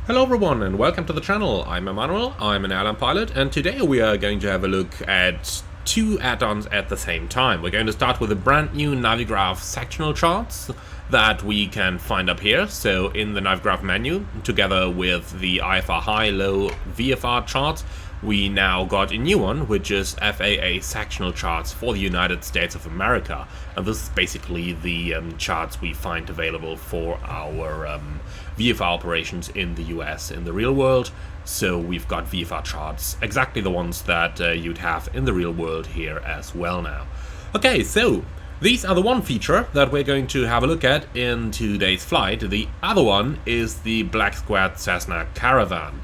Hello everyone and welcome to the channel. I'm Emmanuel, I'm an airline pilot, and today we are going to have a look at two add-ons at the same time. We're going to start with the brand new Navigraph sectional charts that we can find up here. So in the Navigraph menu, together with the IFR high, low, VFR charts, we now got a new one, which is FAA sectional charts for the United States of America. And this is basically the charts we find available for our VFR operations in the US in the real world. So we've got VFR charts, exactly the ones that you'd have in the real world here as well now. Okay, so these are the one feature that we're going to have a look at in today's flight. The other one is the black squared Cessna Caravan.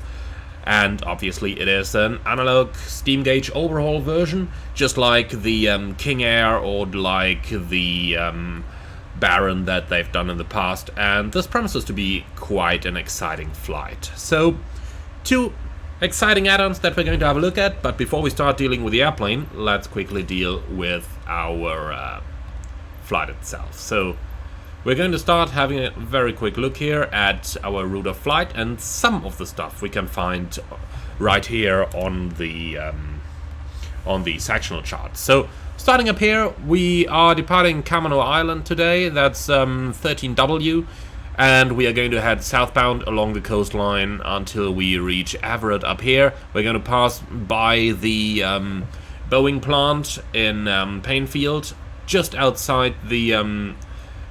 And obviously it is an analog steam gauge overhaul version, just like the King Air or like the Baron that they've done in the past, and this promises to be quite an exciting flight. So, two exciting add-ons that we're going to have a look at, but before we start dealing with the airplane, let's quickly deal with our flight itself. So, we're going to start having a very quick look here at our route of flight, and some of the stuff we can find right here on the sectional chart. So, starting up here, we are departing Kamano Island today. That's 13W, and we are going to head southbound along the coastline until we reach Everett up here. We're going to pass by the Boeing plant in Painfield, just outside the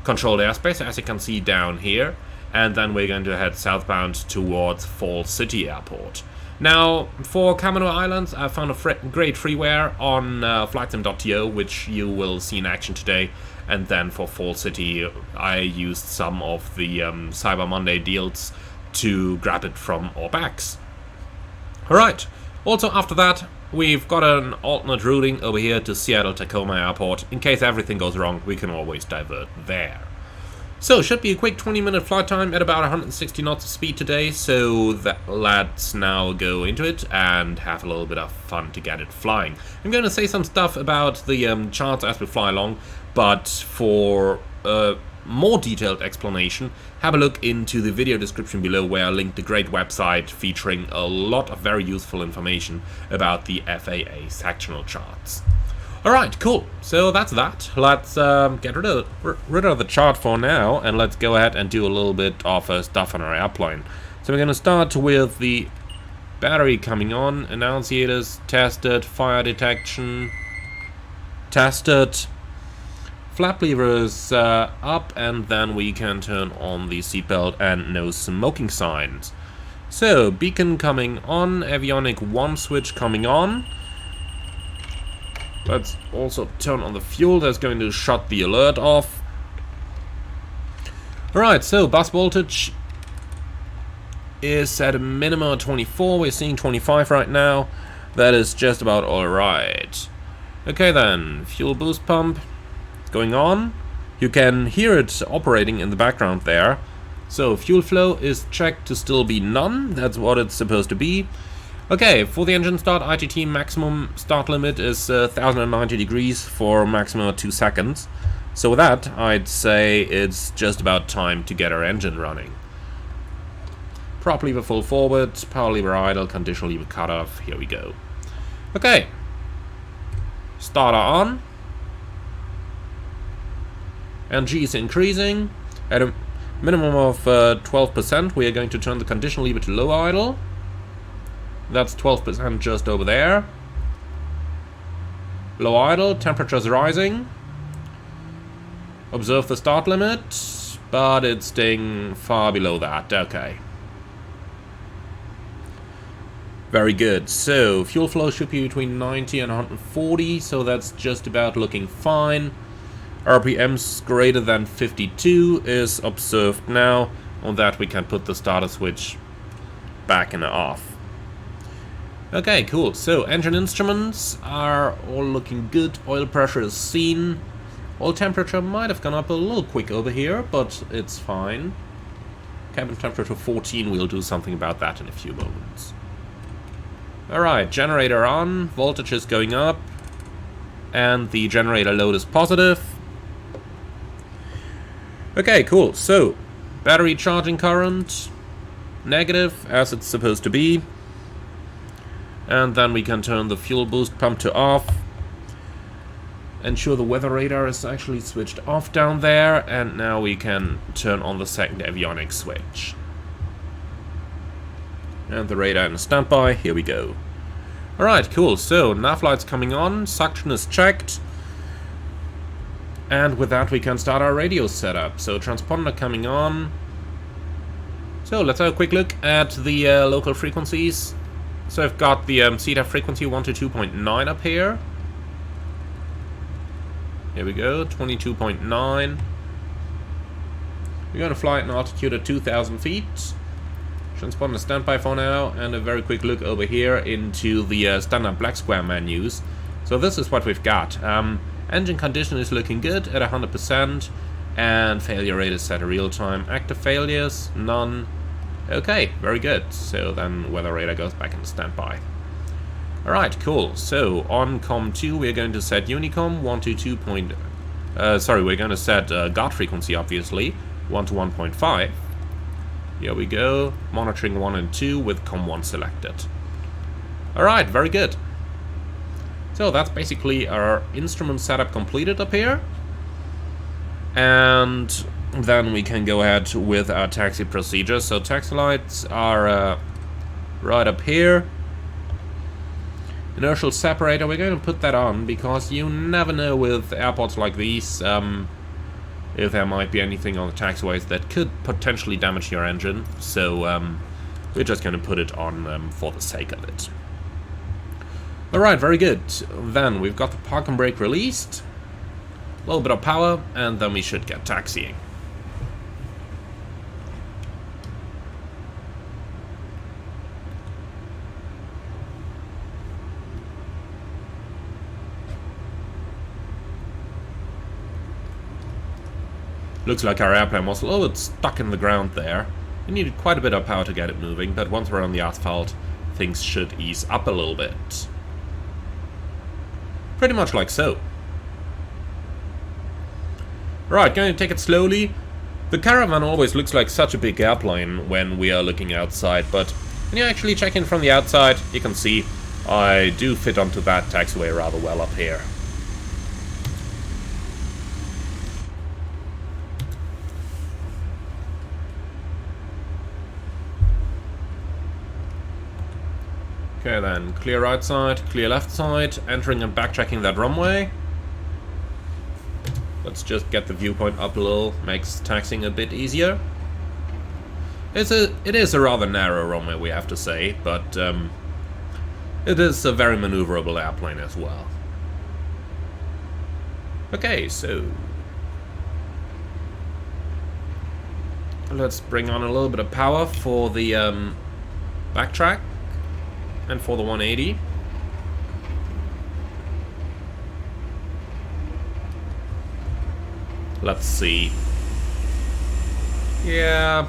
controlled airspace, as you can see down here, and then we're going to head southbound towards Falls City Airport. Now, for Kamano Islands, I found a great freeware on flightsim.to, which you will see in action today, and then for Falls City, I used some of the Cyber Monday deals to grab it from our backs. Alright, also after that, we've got an alternate routing over here to Seattle-Tacoma Airport. In case everything goes wrong, we can always divert there. So, should be a quick 20-minute flight time at about 160 knots of speed today, so let's now go into it and have a little bit of fun to get it flying. I'm going to say some stuff about the charts as we fly along, but for more detailed explanation, have a look into the video description below, where I linked a great website featuring a lot of very useful information about the FAA sectional charts. Alright, cool. So that's that. Let's get rid of the chart for now, and let's go ahead and do a little bit of stuff on our airplane. So we're going to start with the battery coming on, annunciators tested, fire detection tested. Flap lever is up, and then we can turn on the seatbelt and no smoking signs. So, beacon coming on, avionic 1 switch coming on. Let's also turn on the fuel, that's going to shut the alert off. Alright, so bus voltage is at a minimum of 24, we're seeing 25 right now. That is just about alright. Okay then, fuel boost pump going on. You can hear it operating in the background there. So fuel flow is checked to still be none. That's what it's supposed to be. Okay, for the engine start, ITT maximum start limit is 1090 degrees for maximum of 2 seconds. So with that, I'd say it's just about time to get our engine running. Prop lever full forward, power lever idle, conditional lever cut off. Here we go. Okay. Starter on. NG is increasing. At a minimum of 12%, we are going to turn the conditional lever to low idle. That's 12% just over there. Low idle, temperature's rising. Observe the start limit, but it's staying far below that. Okay. Very good. So, fuel flow should be between 90 and 140, so that's just about looking fine. RPMs greater than 52 is observed now. On that we can put the starter switch back and off. Okay, cool. So engine instruments are all looking good. Oil pressure is seen. Oil temperature might have gone up a little quick over here, but it's fine. Cabin temperature 14, we'll do something about that in a few moments. Alright, generator on, voltage is going up, and the generator load is positive. Okay, cool. So, battery charging current negative, as it's supposed to be. And then we can turn the fuel boost pump to off. Ensure the weather radar is actually switched off down there. And now we can turn on the second avionics switch. And the radar in standby. Here we go. Alright, cool. So, nav light's coming on. Suction is checked. And with that we can start our radio setup. So, transponder coming on. So, let's have a quick look at the local frequencies. So I've got the CTAF frequency 122.9 up here. Here we go, 22.9. We're going to fly at an altitude of 2,000 feet. Transponder standby for now, and a very quick look over here into the standard black square menus. So this is what we've got. Engine condition is looking good at 100%, and failure rate is set to real time. Active failures, none. Okay, very good. So then weather radar goes back into standby. Alright, cool. So on COM2 we're going to set Unicom 122. We're going to set guard frequency, obviously, 1 to 1.5. Here we go. Monitoring 1 and 2 with COM1 selected. Alright, very good. So that's basically our instrument setup completed up here. And then we can go ahead with our taxi procedure. So taxi lights are right up here. Inertial separator, we're going to put that on because you never know with airports like these if there might be anything on the taxiways that could potentially damage your engine. So we're just going to put it on for the sake of it. Alright, very good. Then we've got the park and brake released. A little bit of power, and then we should get taxiing. Looks like our airplane was a little bit stuck in the ground there. We needed quite a bit of power to get it moving, but once we're on the asphalt, things should ease up a little bit. Pretty much like so. Right, going to take it slowly. The Caravan always looks like such a big airplane when we are looking outside, but when you actually check in from the outside, you can see I do fit onto that taxiway rather well up here. Okay then, clear right side, clear left side, entering and backtracking that runway. Let's just get the viewpoint up a little, makes taxiing a bit easier. It is a rather narrow runway, we have to say, but it is a very maneuverable airplane as well. Okay, so let's bring on a little bit of power for the backtrack. And for the 180. Let's see. Yeah,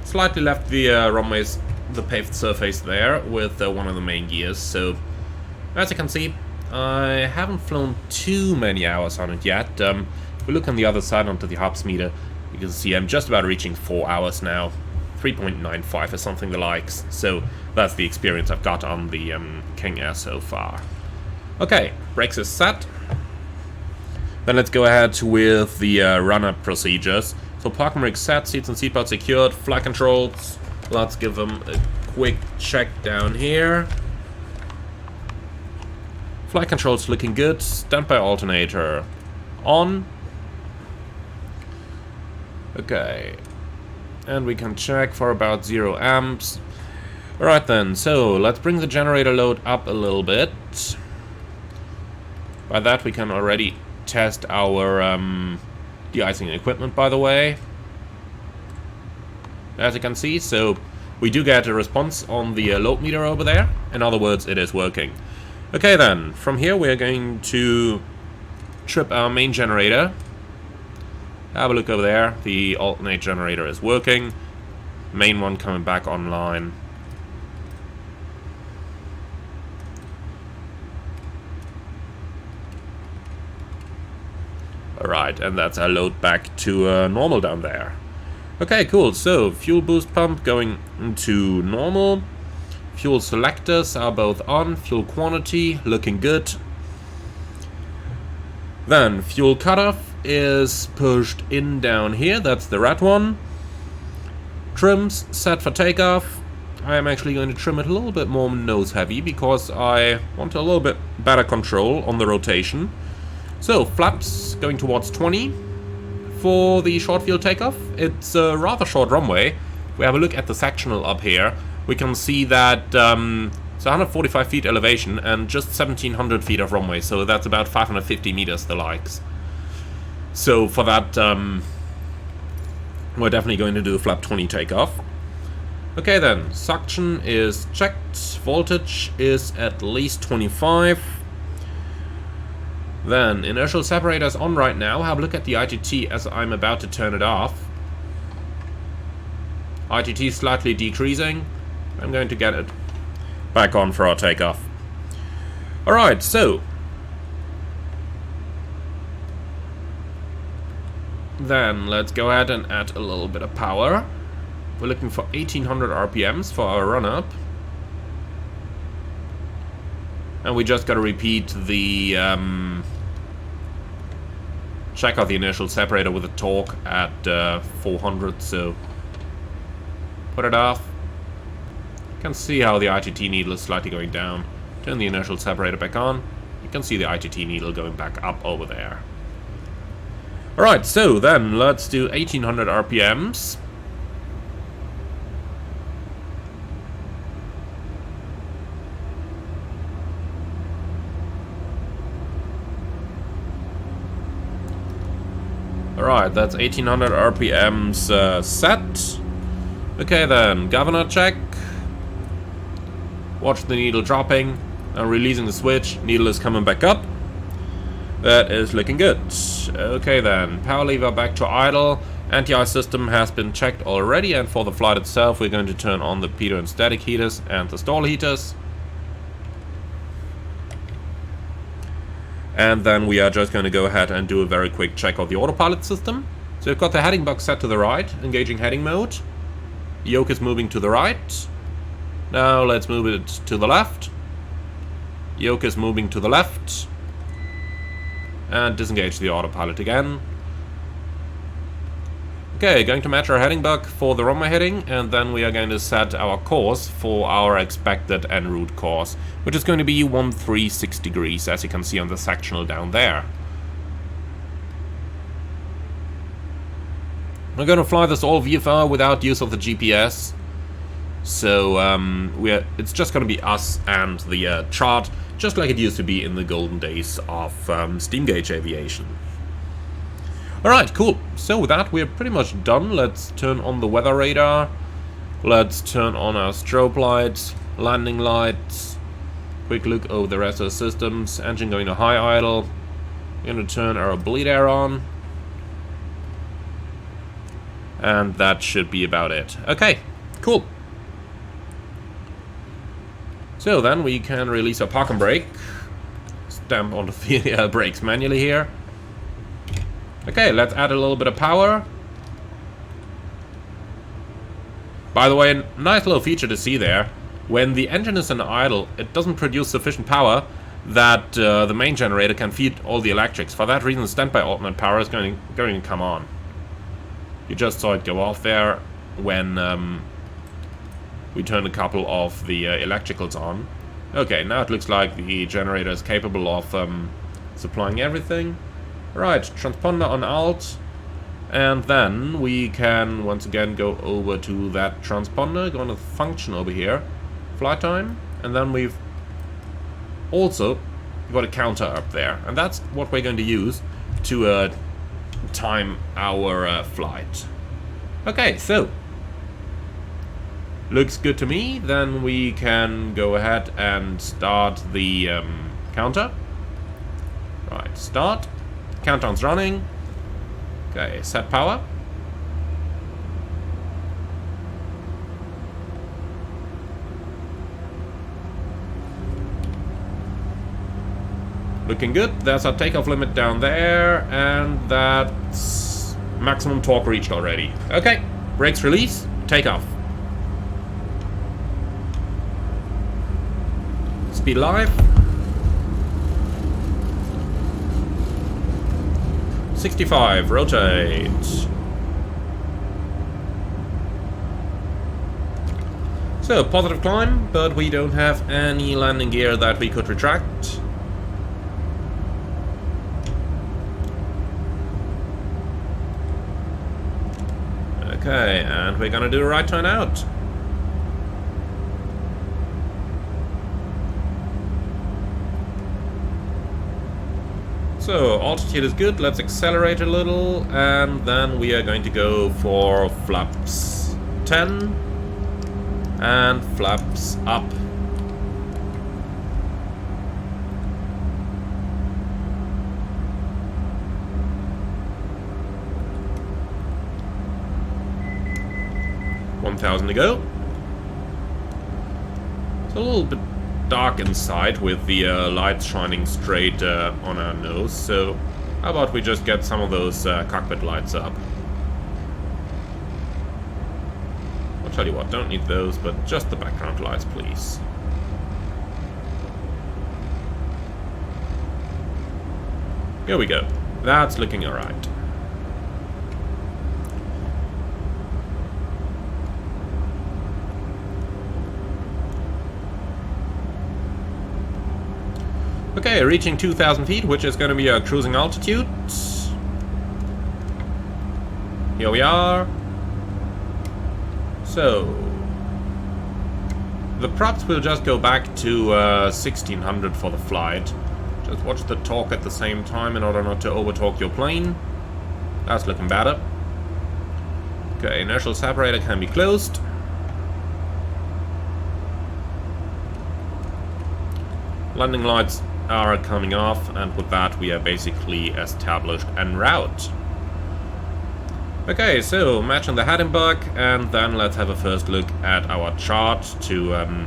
slightly left the runways, the paved surface there with one of the main gears. So, as you can see, I haven't flown too many hours on it yet. If we look on the other side onto the hops meter, you can see I'm just about reaching 4 hours now. 3.95 or something the likes. So that's the experience I've got on the King Air so far. Okay, brakes is set. Then let's go ahead with the run-up procedures. So park and brake set, seats and seatbelt secured, flight controls. Let's give them a quick check down here. Flight controls looking good. Standby alternator on. Okay. And we can check for about 0 amps. Alright then, so let's bring the generator load up a little bit. By that we can already test our de-icing equipment, by the way. As you can see, so we do get a response on the load meter over there. In other words, it is working. Okay then, from here we're going to trip our main generator. Have a look over there, the alternate generator is working. Main one coming back online. Alright, and that's our load back to normal down there. Okay, cool. So, fuel boost pump going into normal. Fuel selectors are both on. Fuel quantity looking good. Then, fuel cutoff is pushed in down here. That's the red one. Trims set for takeoff. I am actually going to trim it a little bit more nose heavy because I want a little bit better control on the rotation. So, flaps going towards 20 for the short field takeoff. It's a rather short runway. If we have a look at the sectional up here, we can see that it's 145 feet elevation and just 1700 feet of runway, so that's about 550 meters the likes. So for that, we're definitely going to do a flap 20 takeoff. Okay then, suction is checked, voltage is at least 25. Then, inertial separator is on right now. Have a look at the ITT as I'm about to turn it off. ITT slightly decreasing. I'm going to get it back on for our takeoff. Alright, so. Then, let's go ahead and add a little bit of power. We're looking for 1800 RPMs for our run-up. And we just gotta repeat the check out the inertial separator with a torque at 400, so put it off. You can see how the ITT needle is slightly going down. Turn the inertial separator back on. You can see the ITT needle going back up over there. Alright, so then let's do 1800 RPMs. Alright, that's 1800 RPMs set. Okay then, governor check. Watch the needle dropping. Now releasing the switch, needle is coming back up. That is looking good. Okay then, power lever back to idle. Anti-ice system has been checked already, and for the flight itself we're going to turn on the pitot and static heaters and the stall heaters. And then we are just going to go ahead and do a very quick check of the autopilot system. So we've got the heading box set to the right, engaging heading mode. Yoke is moving to the right. Now let's move it to the left. Yoke is moving to the left. And disengage the autopilot again. Okay, going to match our heading bug for the runway heading, and then we are going to set our course for our expected en route course, which is going to be 136 degrees, as you can see on the sectional down there. We're going to fly this all VFR without use of the GPS, so it's just going to be us and the chart, just like it used to be in the golden days of steam gauge aviation. Alright, cool. So with that, we're pretty much done. Let's turn on the weather radar. Let's turn on our strobe lights, landing lights. Quick look over the rest of the systems. Engine going to high idle. We're going to turn our bleed air on. And that should be about it. Okay, cool. So then we can release our park and brake. Stamp on the brakes manually here. Okay, let's add a little bit of power. By the way, nice little feature to see there. When the engine is in idle, it doesn't produce sufficient power that the main generator can feed all the electrics. For that reason, standby alternate power is going to come on. You just saw it go off there when we turned a couple of the electricals on. Okay, now it looks like the generator is capable of supplying everything. Right, transponder on alt, and then we can once again go over to that transponder, go on to function over here, flight time, and then we've also got a counter up there, and that's what we're going to use to time our flight. Okay, so looks good to me. Then we can go ahead and start the counter. Right, start. Countdown's running. Okay, set power. Looking good. There's our takeoff limit down there, and that's maximum torque reached already. Okay, Brakes release, take off. Speed live. 65, rotate. So, positive climb, but we don't have any landing gear that we could retract. Okay, and we're gonna do a right turn out. So, altitude is good, let's accelerate a little, and then we are going to go for flaps 10 and flaps up. $1,000 to go. It's a little bit dark inside with the lights shining straight on our nose, so how about we just get some of those cockpit lights up. I'll tell you what, don't need those, but just the background lights, please. Here we go. That's looking alright. Okay, reaching 2,000 feet, which is going to be our cruising altitude. Here we are. So, the props will just go back to 1600 for the flight. Just watch the torque at the same time in order not to over-torque your plane. That's looking better. Okay, inertial separator can be closed. Landing lights are coming off, and with that we are basically established en route. Okay, so matching the heading bug, and then let's have a first look at our chart to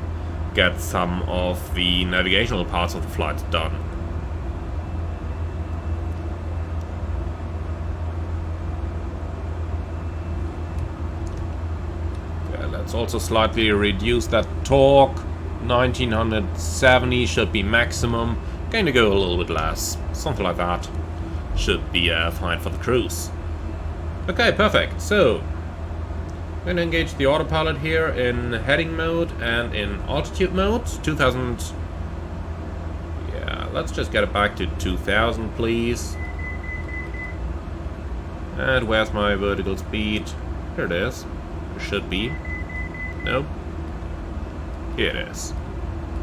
get some of the navigational parts of the flight done. Okay, let's also slightly reduce that torque. 1970 should be maximum. Going to go a little bit less. Something like that. Should be fine for the cruise. Okay, perfect. So, I'm going to engage the autopilot here in heading mode and in altitude mode. 2000. Yeah, let's just get it back to 2000, please. And where's my vertical speed? Here it is. It should be. Nope. Here it is.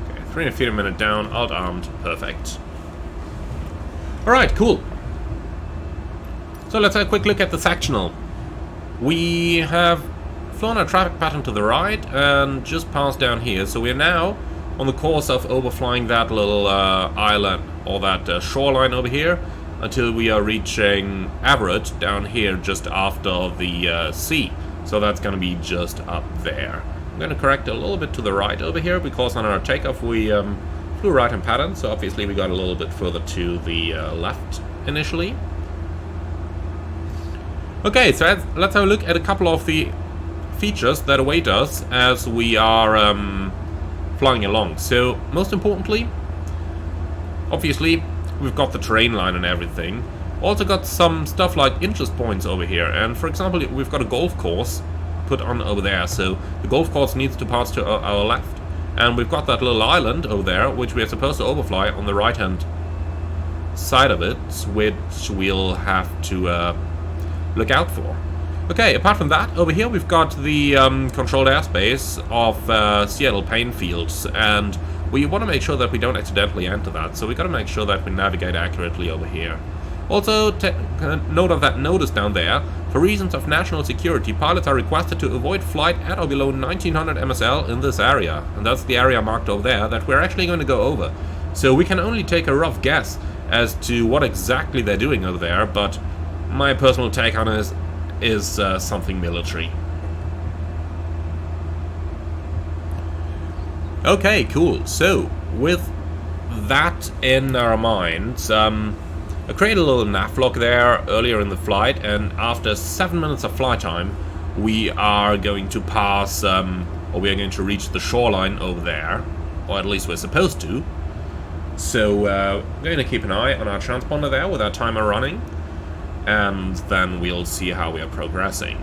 Okay, 300 feet a minute down, alt-armed, perfect. Alright, cool. So let's have a quick look at the sectional. We have flown our traffic pattern to the right and just passed down here. So we're now on the course of overflying that little island, or that shoreline over here, until we are reaching Everett down here just after the sea. So that's going to be just up there. I'm going to correct a little bit to the right over here, because on our takeoff we flew right in pattern, so obviously we got a little bit further to the left initially. Okay, so let's have a look at a couple of the features that await us as we are flying along. So, most importantly, obviously, we've got the terrain line and everything. Also got some stuff like interest points over here, and for example, we've got a golf course put on over there, so the golf course needs to pass to our left, and we've got that little island over there which we are supposed to overfly on the right hand side of it, which we'll have to look out for. Okay, apart from that, over here we've got the controlled airspace of Seattle Plainfields, and we want to make sure that we don't accidentally enter that, so we got to make sure that we navigate accurately over here. Also, note of that notice down there. For reasons of national security, pilots are requested to avoid flight at or below 1900 MSL in this area. And that's the area marked over there that we're actually going to go over. So we can only take a rough guess as to what exactly they're doing over there, but my personal take on it is something military. Okay, cool. So, with that in our minds, I created a little nav log there earlier in the flight, and after 7 minutes of flight time, we are going to pass, or we are going to reach the shoreline over there, or at least we're supposed to. So we're going to keep an eye on our transponder there with our timer running, and then we'll see how we are progressing.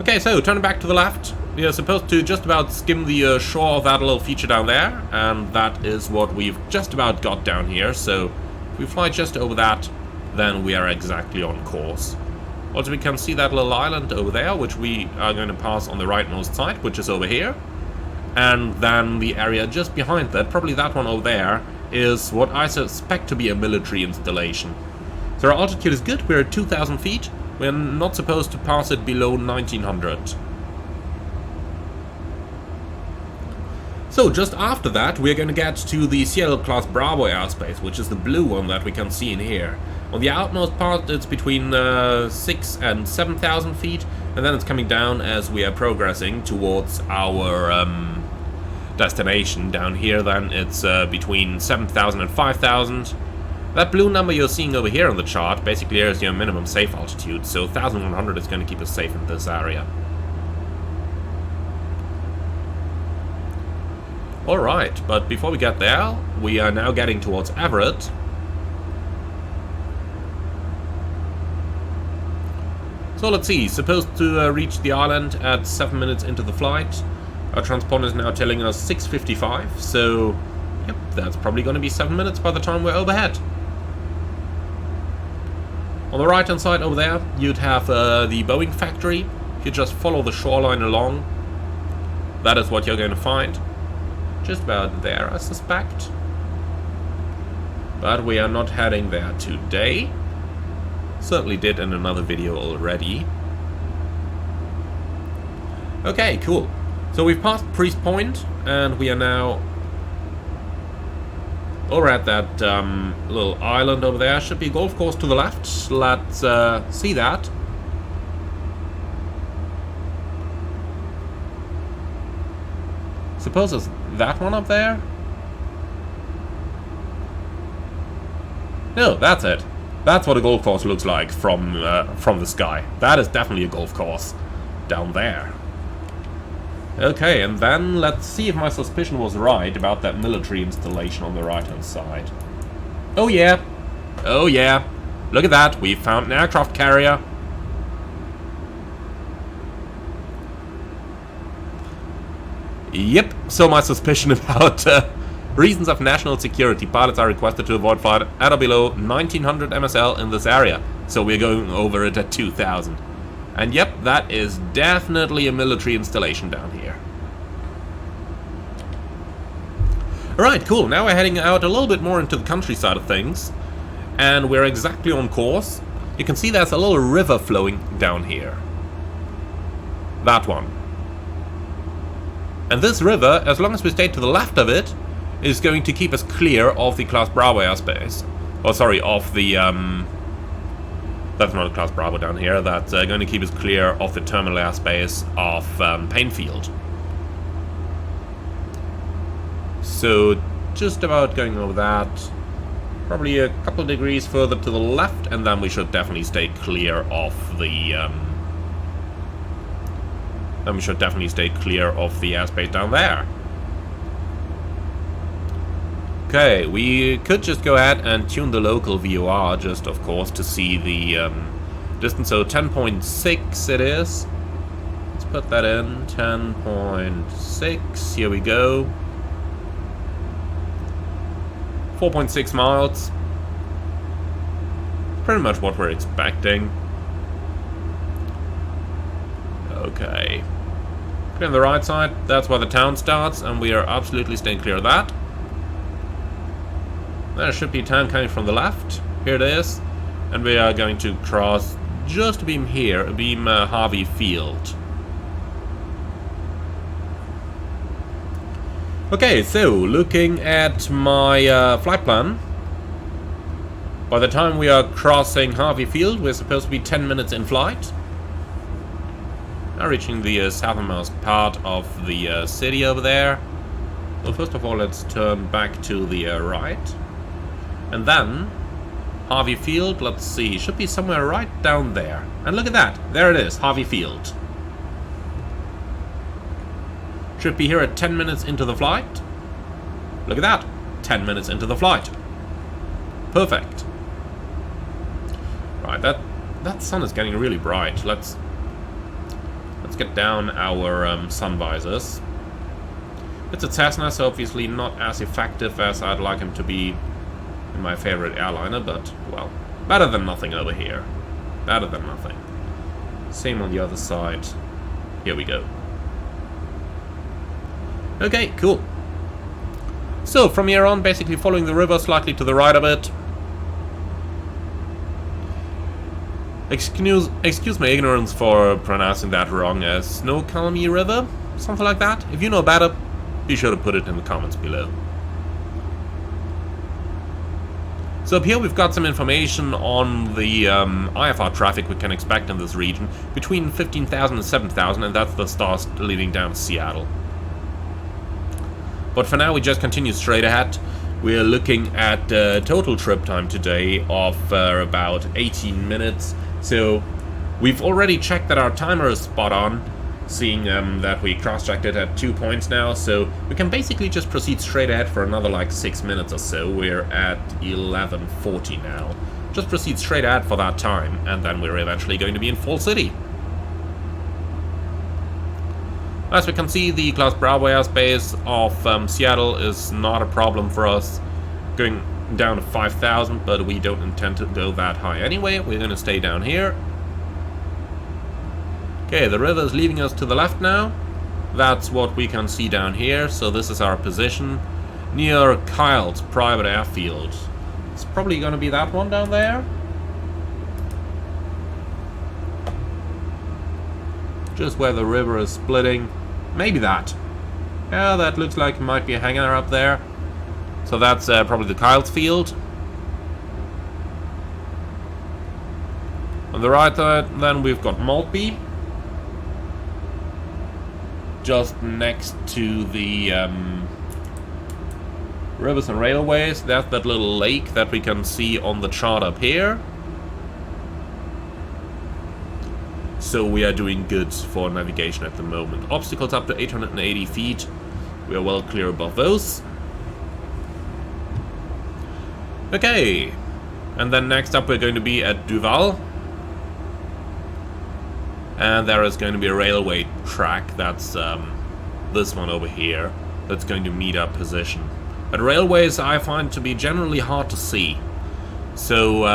Okay, so turning back to the left, we are supposed to just about skim the shore of that little feature down there, and that is what we've just about got down here. So if we fly just over that, then we are exactly on course. Also, we can see that little island over there, which we are going to pass on the rightmost side, which is over here. And then the area just behind that, probably that one over there, is what I suspect to be a military installation. So our altitude is good, we're at 2,000 feet. We're not supposed to pass it below 1900. So just after that, we're going to get to the Seattle class Bravo airspace, which is the blue one that we can see in here. On the outmost part, it's between 6,000 and 7,000 feet, and then it's coming down as we are progressing towards our destination. Down here, then, it's between 7,000 and 5,000. That blue number you're seeing over here on the chart basically is your minimum safe altitude, so 1,100 is going to keep us safe in this area. Alright, but before we get there, we are now getting towards Everett. So let's see, supposed to reach the island at 7 minutes into the flight. Our transponder is now telling us 6:55, so yep, that's probably going to be 7 minutes by the time we're overhead. On the right hand side over there, you'd have the Boeing factory. If you just follow the shoreline along, that is what you're going to find. Just about there, I suspect. But we are not heading there today. Certainly did in another video already. Okay, cool. So we've passed Priest Point, and we are now over at that little island over there. Should be a golf course to the left. Let's see that. Suppose it's that one up there? No, that's it. That's what a golf course looks like from the sky. That is definitely a golf course down there. Okay, and then let's see if my suspicion was right about that military installation on the right-hand side. Oh yeah. Oh yeah. Look at that. We found an aircraft carrier. Yep. So my suspicion about reasons of national security. Pilots are requested to avoid flight at or below 1900 MSL in this area. So we're going over it at 2000. And yep, that is definitely a military installation down here. Alright, cool. Now we're heading out a little bit more into the countryside of things. And we're exactly on course. You can see there's a little river flowing down here. That one. And this river, as long as we stay to the left of it, is going to keep us clear of the Class Bravo airspace. Oh, sorry, of the, that's not a Class Bravo down here. That's going to keep us clear of the terminal airspace of Painfield. So, just about going over that. Probably a couple of degrees further to the left, and then we should definitely stay clear of the, then we should definitely stay clear of the airspace down there. Okay, we could just go ahead and tune the local VOR, just of course to see the distance. So 10.6 it is. Let's put that in. 10.6. Here we go. 4.6 miles. Pretty much what we're expecting. Okay. Clear on the right side. That's where the town starts, and we are absolutely staying clear of that. There should be a town coming from the left. Here it is. And we are going to cross just a beam here, a beam Harvey Field. Okay, so looking at my flight plan, by the time we are crossing Harvey Field, we're supposed to be 10 minutes in flight. Now reaching the southernmost part of the city over there. So first of all, let's turn back to the right. And then Harvey Field, let's see, should be somewhere right down there. And look at that, there it is, Harvey Field. Should be here at 10 minutes into the flight. Look at that, 10 minutes into the flight. Perfect. Right, that sun is getting really bright. Let's get down our sun visors. It's a Cessna, so obviously not as effective as I'd like him to be in my favorite airliner, but, well, better than nothing over here. Better than nothing. Same on the other side. Here we go. Okay, cool. So, from here on, basically following the river slightly to the right of it. Excuse my ignorance for pronouncing that wrong as Snoqualmie River? Something like that? If you know better, be sure to put it in the comments below. So up here we've got some information on the IFR traffic we can expect in this region, between 15,000 and 7,000, and that's the stars leading down to Seattle. But for now we just continue straight ahead. We're looking at total trip time today of about 18 minutes. So we've already checked that our timer is spot on, seeing that we cross-checked it at 2 points now, so we can basically just proceed straight ahead for another like 6 minutes or so. We're at 11:40 now. Just proceed straight ahead for that time, and then we're eventually going to be in Fall City. As we can see, the Class Bravo airspace of Seattle is not a problem for us, going down to 5,000, but we don't intend to go that high anyway. We're going to stay down here. Okay, the river is leaving us to the left now. That's what we can see down here. So this is our position near Kyle's private airfield. It's probably going to be that one down there. Just where the river is splitting. Maybe that. Yeah, that looks like it might be a hangar up there. So that's probably the Kyle's field. On the right side, then we've got Maltby. Just next to the rivers and railways. That's that little lake that we can see on the chart up here. So we are doing good for navigation at the moment. Obstacles up to 880 feet. We are well clear above those. Okay. And then next up we're going to be at Duval. And there is going to be a railway track, that's this one over here, that's going to meet our position. But railways I find to be generally hard to see. So,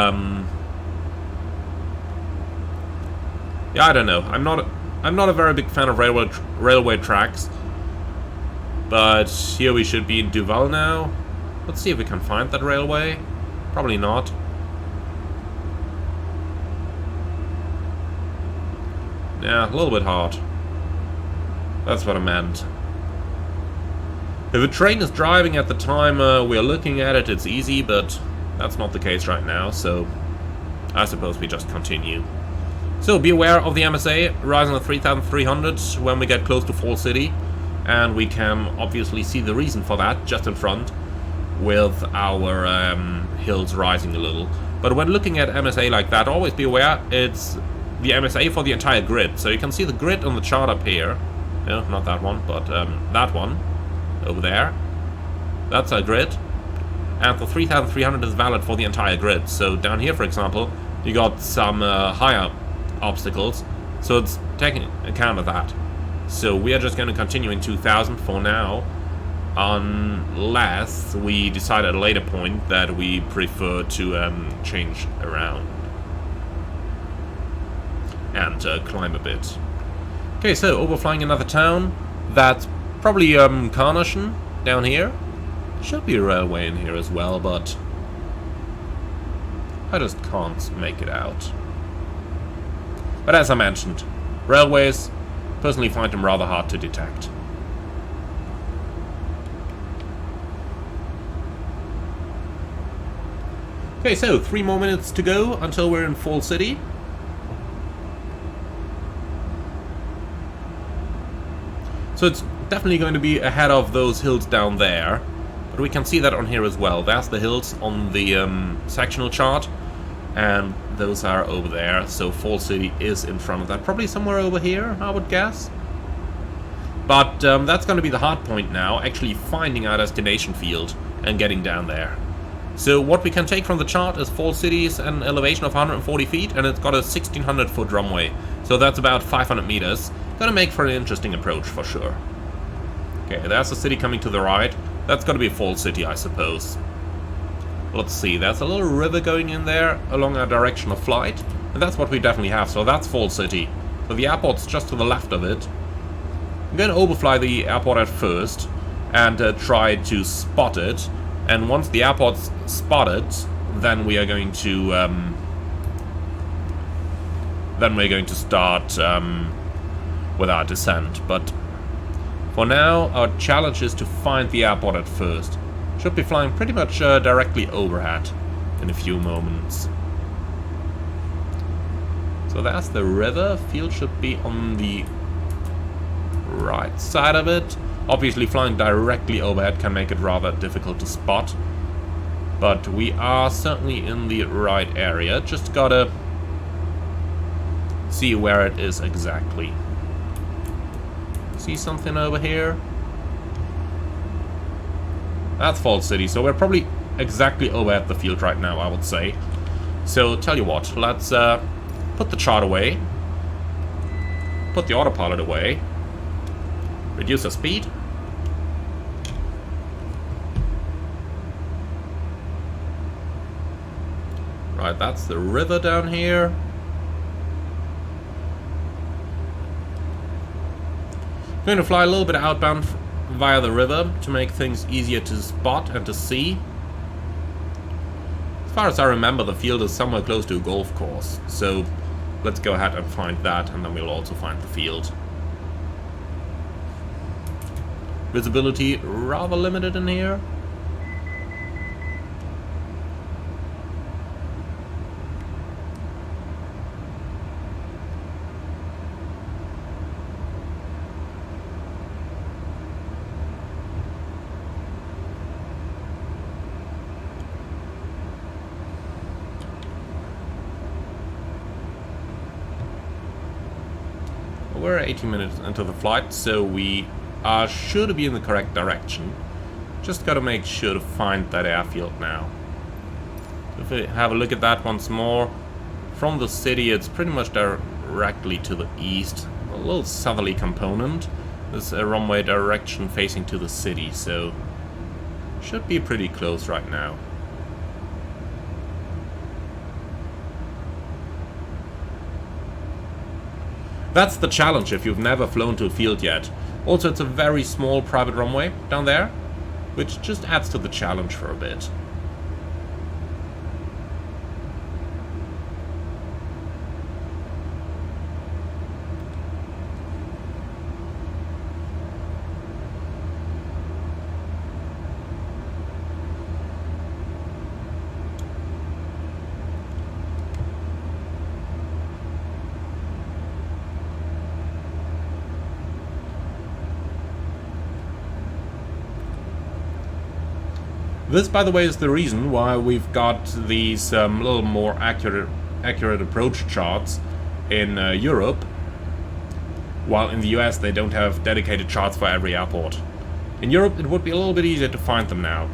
yeah, I don't know. I'm not a very big fan of railway tracks. But here we should be in Duval now. Let's see if we can find that railway. Probably not. Yeah, a little bit hard. That's what I meant. If a train is driving at the time we're looking at it, it's easy, but that's not the case right now, so I suppose we just continue. So be aware of the MSA rising to 3,300 when we get close to Fall City, and we can obviously see the reason for that just in front with our hills rising a little. But when looking at MSA like that, always be aware it's the MSA for the entire grid. So you can see the grid on the chart up here. No, not that one, but that one over there. That's our grid. And the 3,300 is valid for the entire grid. So down here, for example, you got some higher obstacles. So it's taking account of that. So we are just going to continue in 2,000 for now, unless we decide at a later point that we prefer to change around and climb a bit. Okay, so overflying another town. That's probably Carnation down here. Should be a railway in here as well, but I just can't make it out. But as I mentioned, railways, personally find them rather hard to detect. Okay, so 3 more minutes to go until we're in Fall City. So it's definitely going to be ahead of those hills down there. But we can see that on here as well. That's the hills on the sectional chart. and those are over there. So Fall City is in front of that, probably somewhere over here, I would guess. But that's going to be the hard point now, actually finding our destination field and getting down there. So what we can take from the chart is Fall City is an elevation of 140 feet, and it's got a 1600 foot runway. So that's about 500 meters. Gonna make for an interesting approach for sure. Okay, there's a city coming to the right. That's gonna be Fall City, I suppose. Let's see, there's a little river going in there along our direction of flight, and that's what we definitely have. So that's Fall City. So the airport's just to the left of it. I'm gonna overfly the airport at first and try to spot it. And once the airport's spotted, then we are going to start with our descent. But for now, our challenge is to find the airport at first. Should be flying pretty much directly overhead in a few moments. So that's the river. Field should be on the right side of it. Obviously, flying directly overhead can make it rather difficult to spot. But we are certainly in the right area. Just gotta see where it is exactly. See something over here? That's Fall City, so we're probably exactly over at the field right now, I would say. So, tell you what, let's put the chart away. Put the autopilot away. Reduce the speed. Right, that's the river down here. I'm going to fly a little bit outbound via the river to make things easier to spot and to see. As far as I remember, the field is somewhere close to a golf course. So let's go ahead and find that, and then we'll also find the field. Visibility rather limited in here. We're 18 minutes into the flight, so we are sure to be in the correct direction. Just gotta make sure to find that airfield now. If we have a look at that once more, from the city it's pretty much directly to the east. A little southerly component. There's a runway direction facing to the city, so should be pretty close right now. That's the challenge if you've never flown to a field yet. Also, it's a very small private runway down there, which just adds to the challenge for a bit. This, by the way, is the reason why we've got these little more accurate approach charts in Europe, while in the US they don't have dedicated charts for every airport. In Europe it would be a little bit easier to find them now.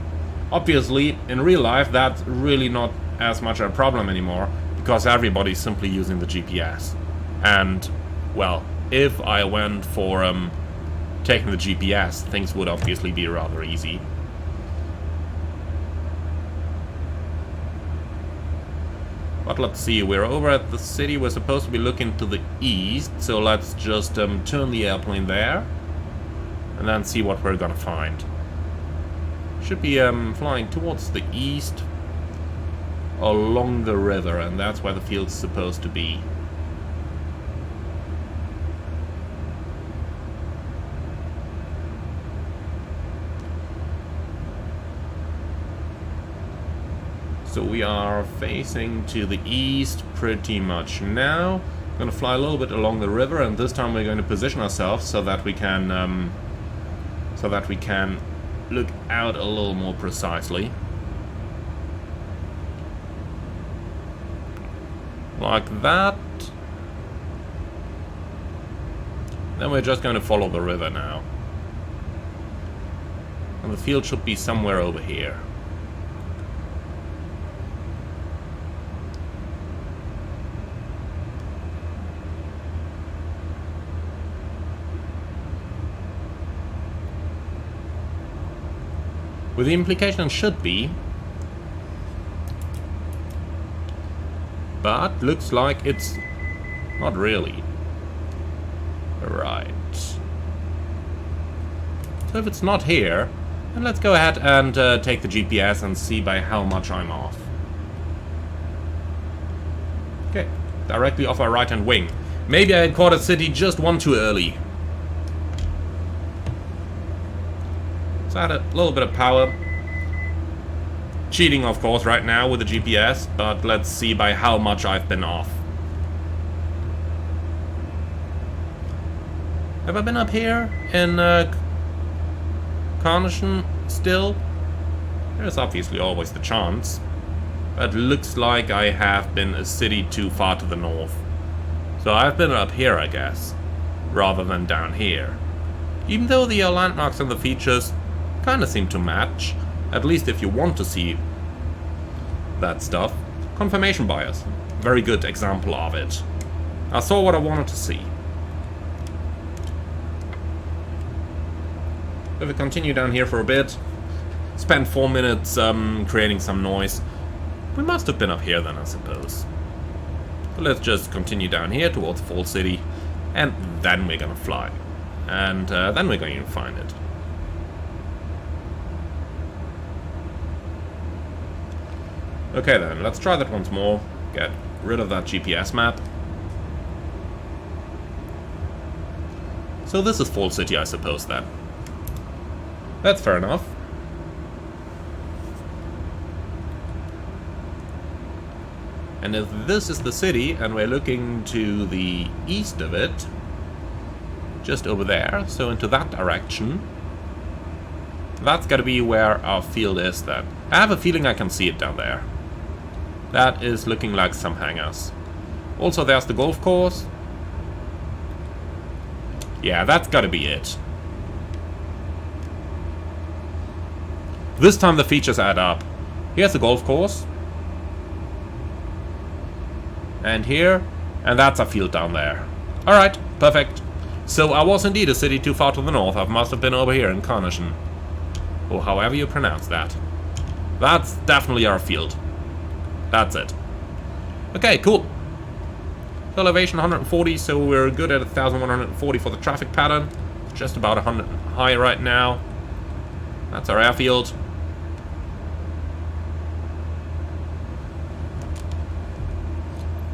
Obviously, in real life that's really not as much a problem anymore, because everybody's simply using the GPS. And, well, if I went for taking the GPS, things would obviously be rather easy. But let's see, we're over at the city, we're supposed to be looking to the east, so let's just turn the airplane there, and then see what we're gonna find. Should be flying towards the east, along the river, and that's where the field's supposed to be. So we are facing to the east pretty much now. I'm going to fly a little bit along the river, and this time we're going to position ourselves so that we can look out a little more precisely. Like that. Then we're just going to follow the river now. And the field should be somewhere over here. With the implication it should be. But looks like it's not really. Right. So if it's not here, then let's go ahead and take the GPS and see by how much I'm off. Okay, directly off our right-hand wing. Maybe I had caught a city just one too early. So I had a little bit of power. Cheating, of course, right now with the GPS, but let's see by how much I've been off. Have I been up here in Carnation still? There's obviously always the chance. But looks like I have been a city too far to the north. So I've been up here, I guess, rather than down here. Even though the landmarks and the features kind of seem to match, at least if you want to see that stuff. Confirmation bias. Very good example of it. I saw what I wanted to see. If we continue down here for a bit, spend 4 minutes creating some noise. We must have been up here then, I suppose. But let's just continue down here towards Fall City, and then we're gonna fly. And then we're going to find it. Okay then, let's try that once more. Get rid of that GPS map. So this is Fall City, I suppose, then. That's fair enough. And if this is the city, and we're looking to the east of it, just over there, so into that direction, that's gotta be where our field is then. I have a feeling I can see it down there. That is looking like some hangars. Also, there's the golf course. Yeah, that's gotta be it. This time the features add up. Here's the golf course. And here. And that's a field down there. Alright, perfect. So I was indeed a city too far to the north. I must have been over here in Carnation. Or however you pronounce that. That's definitely our field. That's it. Okay, cool. Elevation 140, so we're good at 1140 for the traffic pattern. Just about 100 high right now. That's our airfield.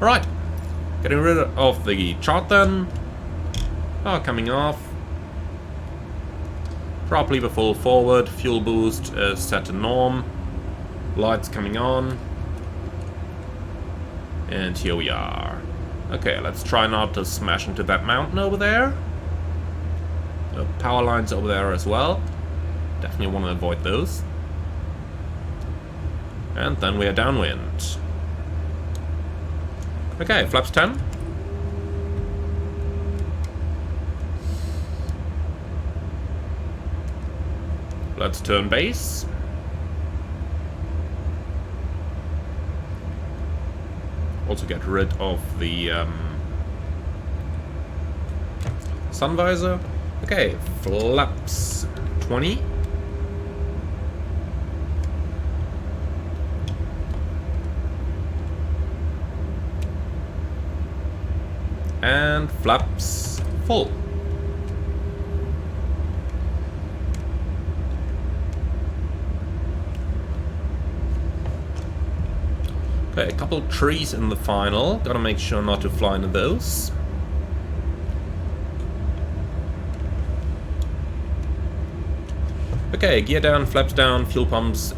Alright. Getting rid of the chart then. Oh, coming off. Prop lever full forward. Fuel boost is set to norm. Lights coming on. And here we are. Okay, let's try not to smash into that mountain over there. The power lines over there as well. Definitely want to avoid those. And then we are downwind. Okay, flaps 10. Let's turn base. Also get rid of the sun visor. Okay, flaps 20. And flaps full. Okay, a couple trees in the final. Gotta make sure not to fly into those. Okay, gear down, flaps down, fuel pumps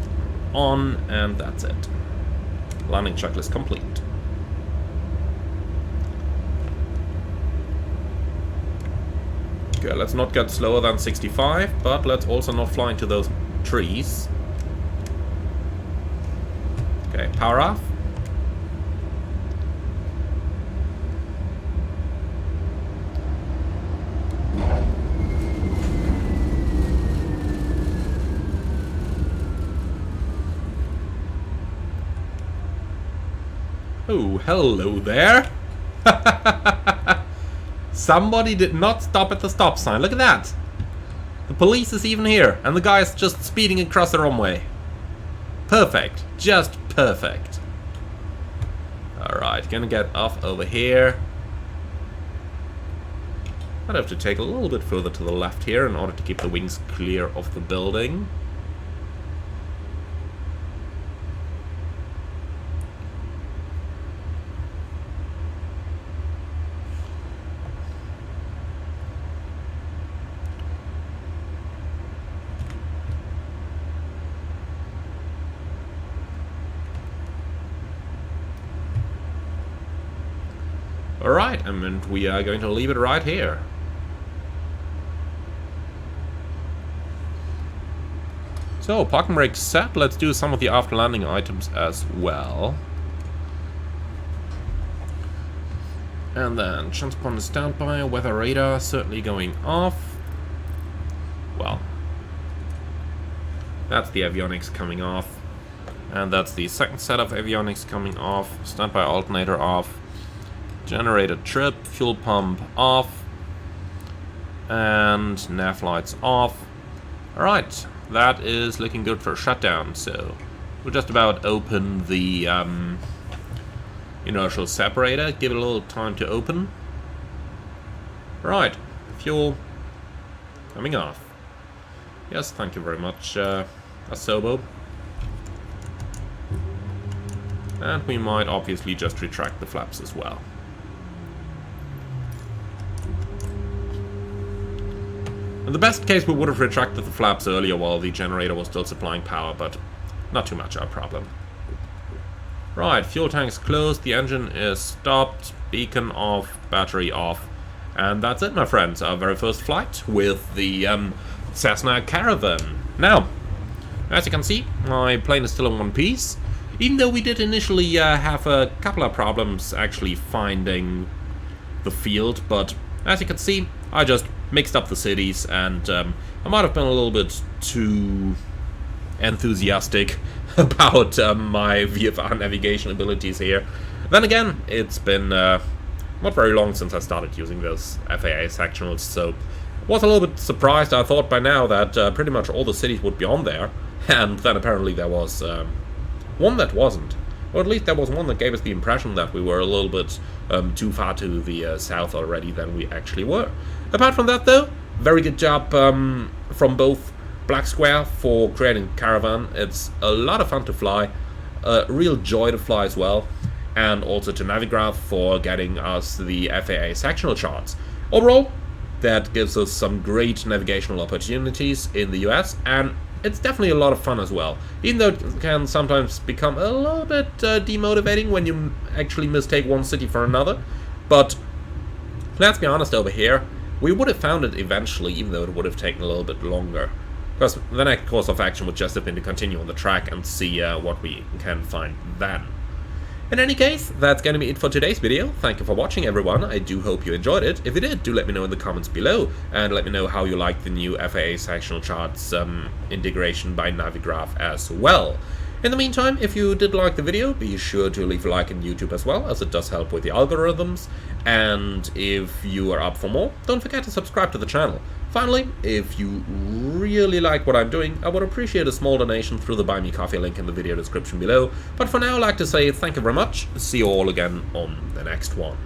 on, and that's it. Landing checklist complete. Okay, let's not get slower than 65, but let's also not fly into those trees. Okay, power off. Oh, hello there. Somebody did not stop at the stop sign. Look at that. The police is even here, and the guy's just speeding across the runway. Perfect. Just perfect. Alright, gonna get off over here. I'd have to take a little bit further to the left here in order to keep the wings clear of the building. Alright, and we are going to leave it right here. So, parking brake set. Let's do some of the after landing items as well. And then, transponder standby, weather radar certainly going off. Well, that's the avionics coming off. And that's the second set of avionics coming off. Standby alternator off. Generator trip, fuel pump off. And nav lights off. Alright. That is looking good for a shutdown, so we'll just about open the inertial separator, give it a little time to open. Right, fuel coming off. Yes, thank you very much, Asobo. And we might obviously just retract the flaps as well. In the best case, we would have retracted the flaps earlier while the generator was still supplying power, but not too much our problem. Right, fuel tank's closed, the engine is stopped, beacon off, battery off, and that's it, my friends. Our very first flight with the Cessna Caravan. Now, as you can see, my plane is still in one piece, even though we did initially have a couple of problems actually finding the field, but as you can see, I just mixed up the cities, and I might have been a little bit too enthusiastic about my VFR navigation abilities here. Then again, it's been not very long since I started using those FAA sectionals, so I was a little bit surprised. I thought by now that pretty much all the cities would be on there, and then apparently there was one that wasn't. Or at least there was one that gave us the impression that we were a little bit too far to the south already than we actually were. Apart from that, though, very good job from both Black Square for creating Caravan. It's a lot of fun to fly, a real joy to fly as well, and also to Navigraph for getting us the FAA sectional charts. Overall, that gives us some great navigational opportunities in the US, and it's definitely a lot of fun as well, even though it can sometimes become a little bit demotivating when you actually mistake one city for another. But let's be honest, over here, we would have found it eventually, even though it would have taken a little bit longer. Because the next course of action would just have been to continue on the track and see what we can find then. In any case, that's going to be it for today's video. Thank you for watching, everyone. I do hope you enjoyed it. If you did, do let me know in the comments below, and let me know how you like the new FAA sectional charts integration by Navigraph as well. In the meantime, if you did like the video, be sure to leave a like on YouTube as well, as it does help with the algorithms. And if you are up for more, don't forget to subscribe to the channel. Finally, if you really like what I'm doing, I would appreciate a small donation through the Buy Me Coffee link in the video description below. But for now, I'd like to say thank you very much. See you all again on the next one.